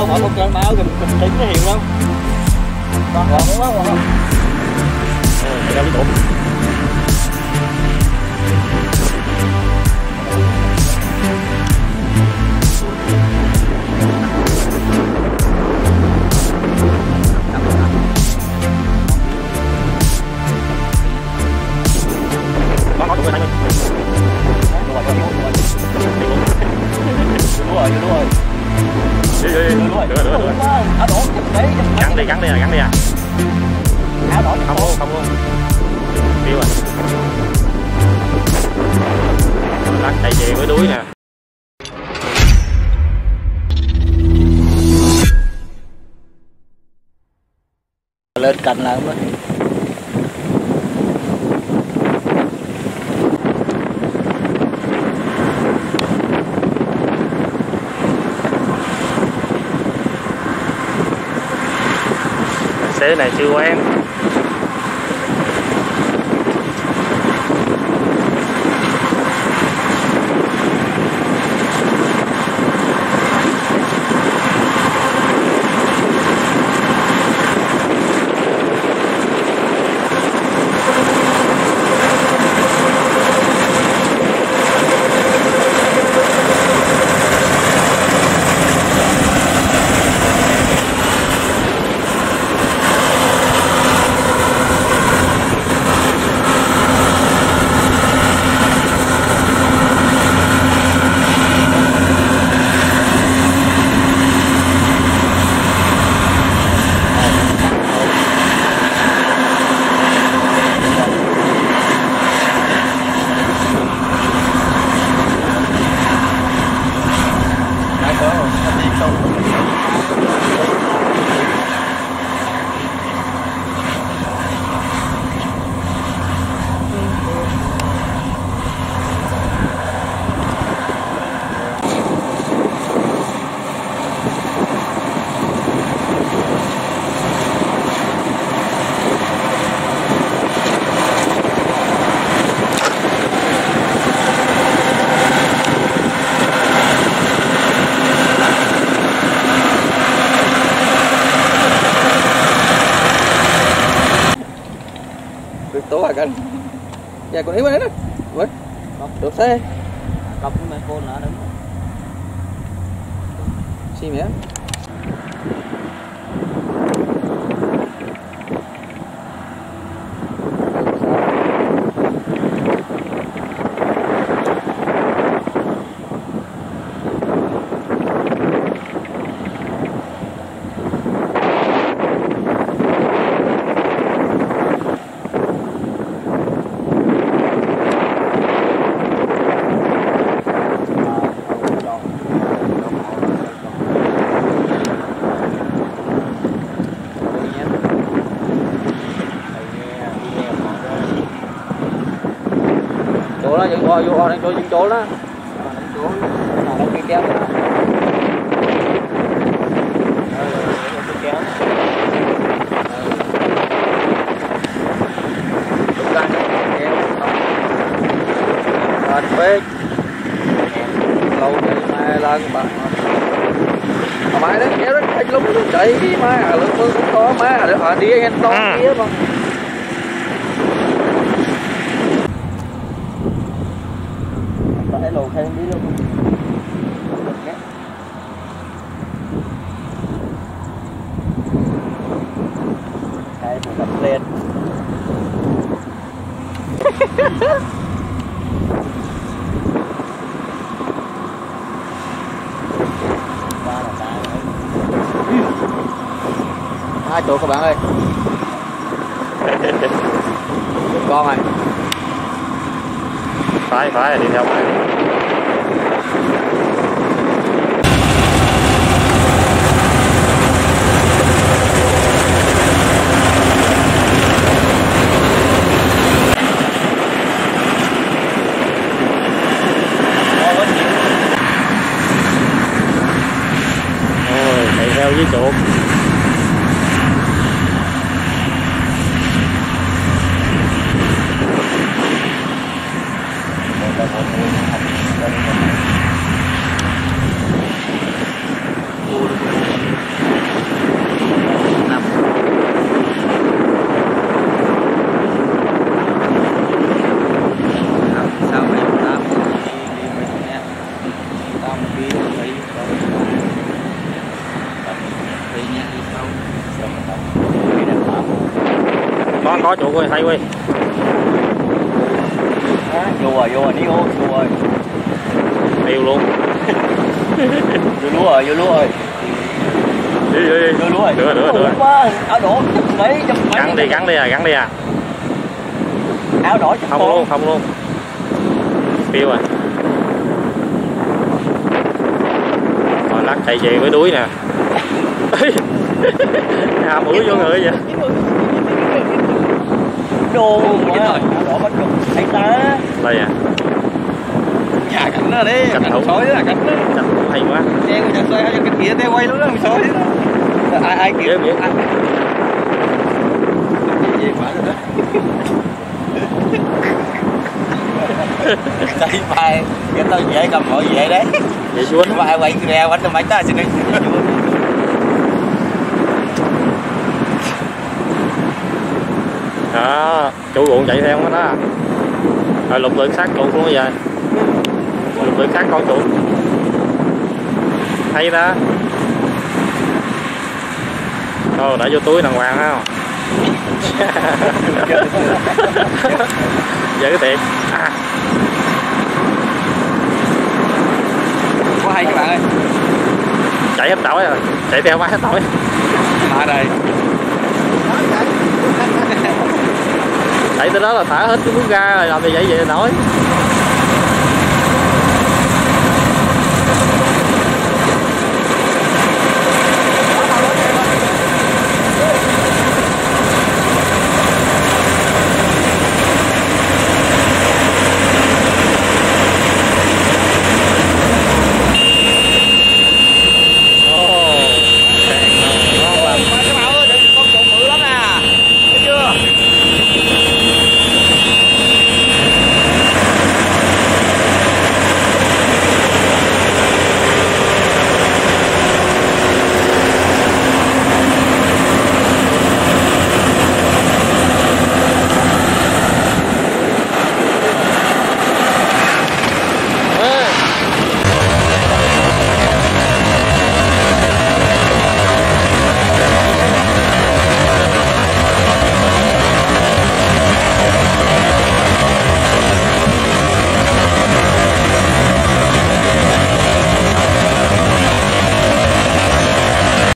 họ không cơn máu thì mình tính nó hiểu lắm. Còn không quá không. Đâu đi tụt. Có tụi mình Đúng rồi. Đưa. Gắn đi à. Áo đỏ Không luôn. Tiêu à. Lắc tay về với đuối nè. Lên cành là không đó. Xe này chưa quen. Tố à cân. Dạ còn ý bên đấy đó. Ui. Được xe. Cọc với mẹ cô nữa đứng. Xì mẹ. Chỗ đó những chỗ đó. Đâu kia kéo đó. Kéo. Đúng ra kéo. Anh phết. Lâu thì mai lên bạn. Mai đó kéo đó anh lúc nó chạy mai à lượng mưa cũng to mai à được đi anh to kia mà. Để luồn thêm tí luôn. Cái một đập lên. Hai chuột các bạn ơi. Con ơi. Phải đi theo phải. Ôi, chạy theo với chuột. có chuột ơi, thay ơi. Vô rồi, đi vô rồi. Tiêu luôn. Vô lúa rồi. Đi. Vô lúa rồi. Đưa. Áo đỏ mấy. Gắn đi à. Áo đỏ Không luôn. Tiêu rồi. Rồi lắc chạy về với đuối nè. Mũi vô người vậy. Đồ quá. Áo đỏ bắt trục. Thấy ta. Đây à. Nhà cảnh đó đi, Cảnh thủ. sói đó là cảnh đó. Cảnh hay quá. Che của nhà sói hay cái kia té quay luôn đó, sói đó. Ai kia Dễ. ăn. Về phải rồi đó. Đây mai cái tao dễ cầm mọi dễ đấy. Vậy xuống. Nhưng mà ai quay ra quánh tao máy ta xin đi. Đó, chủ ruộng chạy theo nó đó. Rồi lục lượt sát chuột luôn bây giờ. Lục lượt sát con chuột. Hay ta. Thôi đã vô túi đàng hoàng không? Giờ cái tiệc. Có hay các bạn ơi. Chạy hết tỏi rồi, chạy theo máy hết tỏi. Ở đây. Chạy tới đó là thả hết cái nước ga rồi làm gì vậy nổi.